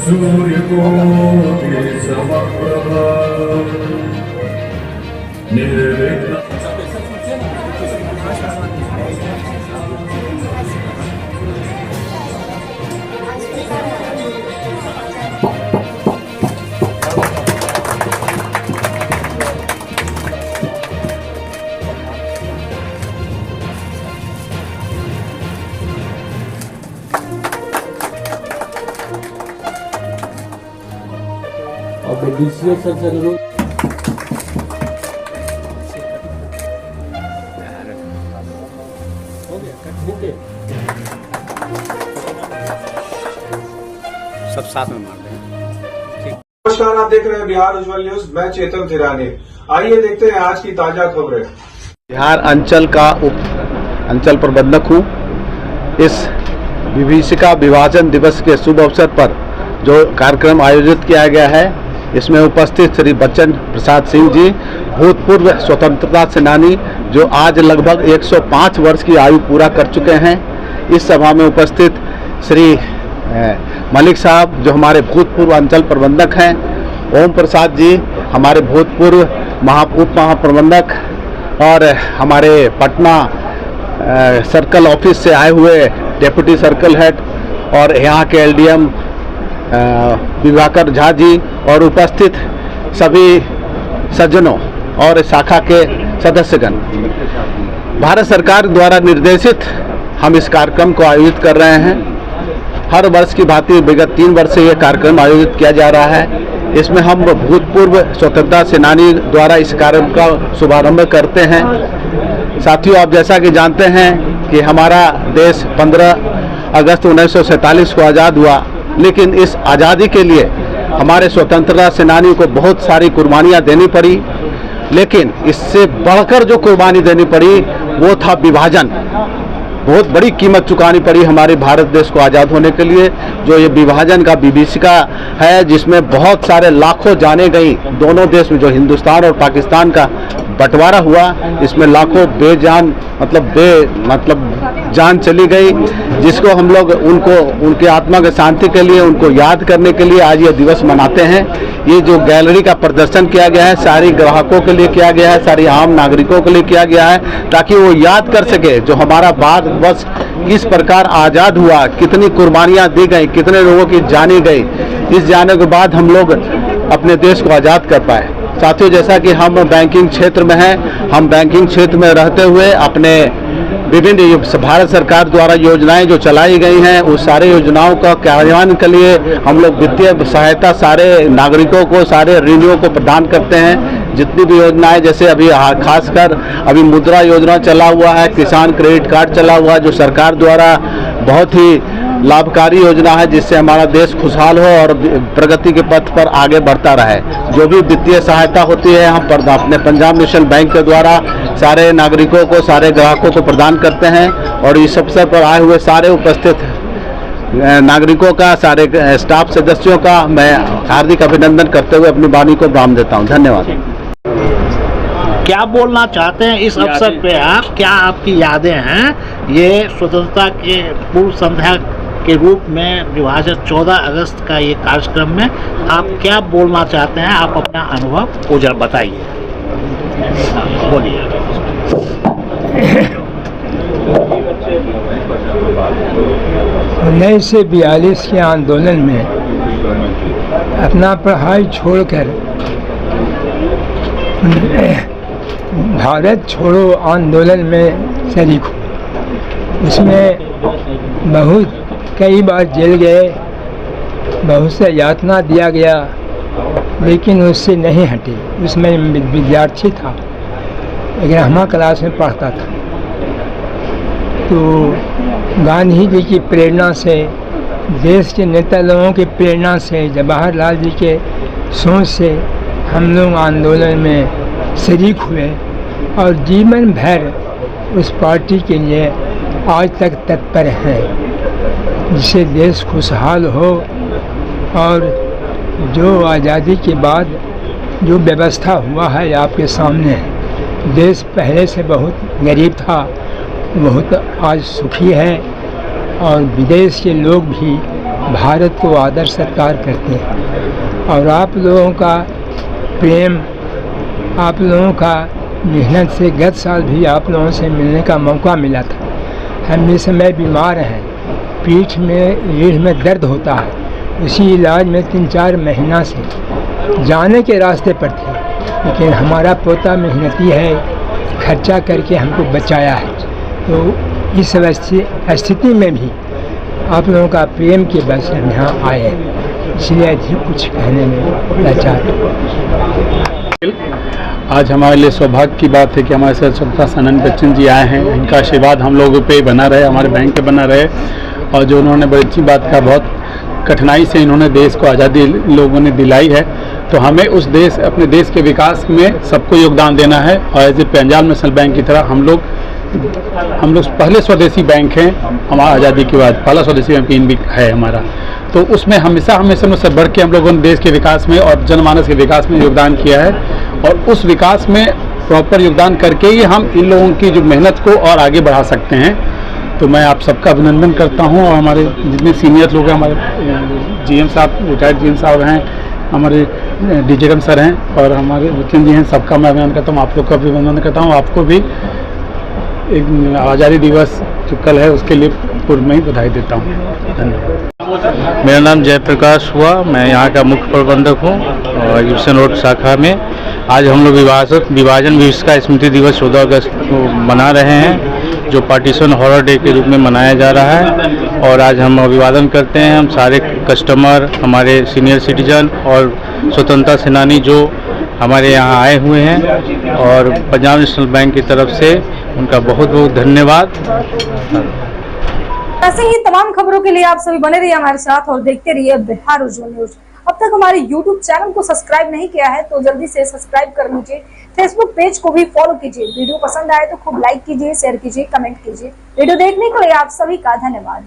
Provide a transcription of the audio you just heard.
सूर्यकोटि समप्रभा निर्विघ्नं। दूसरे सर सब साथ में मान रहे हैं। नमस्कार, आप देख रहे हैं बिहार उज्ज्वल न्यूज। मैं चेतन थिरानी। आइए देखते हैं आज की ताजा खबरें। बिहार अंचल का उप अंचल प्रबंधक हूँ। इस विभीषिका विभाजन दिवस के शुभ अवसर पर जो कार्यक्रम आयोजित किया गया है, इसमें उपस्थित श्री बच्चन प्रसाद सिंह जी, भूतपूर्व स्वतंत्रता सेनानी जो आज लगभग 105 वर्ष की आयु पूरा कर चुके हैं। इस सभा में उपस्थित श्री मलिक साहब जो हमारे भूतपूर्व अंचल प्रबंधक हैं, ओम प्रसाद जी हमारे भूतपूर्व उप महाप्रबंधक, और हमारे पटना सर्कल ऑफिस से आए हुए डेप्यूटी सर्कल हेड और यहाँ के एलडीएम विभाकर झा जी, और उपस्थित सभी सज्जनों और शाखा के सदस्यगण। भारत सरकार द्वारा निर्देशित हम इस कार्यक्रम को आयोजित कर रहे हैं। हर वर्ष की भांति विगत 3 वर्ष से यह कार्यक्रम आयोजित किया जा रहा है। इसमें हम भूतपूर्व स्वतंत्रता सेनानी द्वारा इस कार्यक्रम का शुभारंभ करते हैं। साथियों, आप जैसा कि जानते हैं कि हमारा देश 15 अगस्त 1947 को आज़ाद हुआ, लेकिन इस आज़ादी के लिए हमारे स्वतंत्रता सेनानियों को बहुत सारी कुर्बानियाँ देनी पड़ी। लेकिन इससे बढ़कर जो कुर्बानी देनी पड़ी वो था विभाजन। बहुत बड़ी कीमत चुकानी पड़ी हमारे भारत देश को आज़ाद होने के लिए। जो ये विभाजन का विभीषिका है, जिसमें बहुत सारे लाखों जाने गई दोनों देश में, जो हिंदुस्तान और पाकिस्तान का बंटवारा हुआ, इसमें लाखों बेजान मतलब जान चली गई, जिसको हम लोग उनके आत्मा की शांति के लिए, उनको याद करने के लिए आज ये दिवस मनाते हैं। ये जो गैलरी का प्रदर्शन किया गया है, सारी ग्राहकों के लिए किया गया है, सारी आम नागरिकों के लिए किया गया है, ताकि वो याद कर सके जो हमारा भारतवर्ष किस प्रकार आज़ाद हुआ, कितनी कुर्बानियाँ दी गई, कितने लोगों की जानी गई। इस जाने के बाद हम लोग अपने देश को आज़ाद कर पाए। साथियों, जैसा कि हम बैंकिंग क्षेत्र में हैं, हम बैंकिंग क्षेत्र में रहते हुए अपने विभिन्न भारत सरकार द्वारा योजनाएं जो चलाई गई हैं, उस सारे योजनाओं का कार्यान्वयन के लिए हम लोग वित्तीय सहायता सारे नागरिकों को, सारे ऋणियों को प्रदान करते हैं। जितनी भी योजनाएं, जैसे अभी खासकर अभी मुद्रा योजना चला हुआ है, किसान क्रेडिट कार्ड चला हुआ है, जो सरकार द्वारा बहुत ही लाभकारी योजना है, जिससे हमारा देश खुशहाल हो और प्रगति के पथ पर आगे बढ़ता रहे। जो भी वित्तीय सहायता होती है हम अपने पंजाब नेशनल बैंक के द्वारा सारे नागरिकों को, सारे ग्राहकों को प्रदान करते हैं। और इस अवसर पर आए हुए सारे उपस्थित नागरिकों का, सारे स्टाफ सदस्यों का मैं हार्दिक अभिनंदन करते हुए अपनी वाणी को विराम देता हूँ। धन्यवाद। क्या बोलना चाहते हैं इस अवसर पे आप? क्या आपकी यादें हैं ये स्वतंत्रता के पूर्व संध्या के रूप में विभाजन 14 अगस्त का ये कार्यक्रम में आप क्या बोलना चाहते हैं? आप अपना अनुभव उजागर बताइए, बोलिए। 1942 के आंदोलन में अपना पढ़ाई छोड़कर भारत छोड़ो आंदोलन में शरीक हुए। उसमें कई बार जेल गए, बहुत से यातना दिया गया, लेकिन उससे नहीं हटे। उसमें विद्यार्थी था, 11वीं क्लास में पढ़ता था। तो गांधी जी की प्रेरणा से, देश के नेता लोगों की प्रेरणा से, जवाहरलाल जी के सोच से हम लोग आंदोलन में शरीक हुए और जीवन भर उस पार्टी के लिए आज तक तत्पर हैं, जिससे देश खुशहाल हो। और जो आज़ादी के बाद जो व्यवस्था हुआ है आपके सामने, देश पहले से बहुत गरीब था, बहुत आज सुखी है। और विदेश के लोग भी भारत को आदर सत्कार करते हैं। और आप लोगों का प्रेम, आप लोगों का मेहनत से गत साल भी आप लोगों से मिलने का मौका मिला था। हम इस समय बीमार हैं, पीठ में रीढ़ में दर्द होता है, उसी इलाज में 3-4 महीना से जाने के रास्ते पर थे, लेकिन हमारा पोता मेहनती है, खर्चा करके हमको बचाया है। तो इस स्थिति में भी आप लोगों का प्रेम के बस हम यहाँ आए, इसलिए अधिक कुछ कहने में लाचार। आज हमारे लिए सौभाग्य की बात है कि हमारे साथ स्वतंत्रता सेनानी बच्चन जी आए हैं। इनका आशीर्वाद हम लोगों पे बना रहे, हमारे बैंक पे बना रहे। और जो उन्होंने बड़ी अच्छी बात का, बहुत कठिनाई से इन्होंने देश को आज़ादी लोगों ने दिलाई है, तो हमें उस देश, अपने देश के विकास में सबको योगदान देना है। और as a Punjab national bank की तरह हम लोग पहले स्वदेशी बैंक हैं। हमारा आज़ादी के बाद पहला स्वदेशी बैंक भी है हमारा। तो उसमें हमेशा से बढ़ के हम लोगों ने देश के विकास में और जनमानस के विकास में योगदान किया है। और उस विकास में प्रॉपर योगदान करके ही हम इन लोगों की जो मेहनत को और आगे बढ़ा सकते हैं। तो मैं आप सबका अभिनंदन करता हूं। और हमारे जितने सीनियर लोग हैं, हमारे जीएम साहब, रिटायर्ड जीएम साहब हैं, हमारे डीजीएम सर हैं और हमारे बच्चन जी हैं, सबका मैं अभिनंदन करता हूँ। आप लोग का भी अभिनंदन करता हूँ। आपको भी एक आज़ादी दिवस जो कल है उसके लिए पूर्व में ही बधाई देता हूँ। धन्यवाद। मेरा नाम जयप्रकाश हुआ, मैं यहाँ का मुख्य प्रबंधक हूँ और एग्जीबिशन रोड शाखा में। आज हम लोग विभाजन विभीषिका स्मृति दिवस 14 अगस्त को मना रहे हैं, जो पार्टीशन हॉरर डे के रूप में मनाया जा रहा है। और आज हम अभिवादन करते हैं, हम सारे कस्टमर, हमारे सीनियर सिटीजन और स्वतंत्रता सेनानी जो हमारे यहाँ आए हुए हैं, और पंजाब नेशनल बैंक की तरफ से उनका बहुत बहुत धन्यवाद। ऐसे ही तमाम खबरों के लिए आप सभी बने रहिए हमारे साथ और देखते रहिए बिहार उज्जवल न्यूज। अब तक हमारे YouTube चैनल को सब्सक्राइब नहीं किया है तो जल्दी से सब्सक्राइब कर लीजिए। Facebook पेज को भी फॉलो कीजिए। वीडियो पसंद आए तो खूब लाइक कीजिए, शेयर कीजिए, कमेंट कीजिए। वीडियो देखने के लिए आप सभी का धन्यवाद।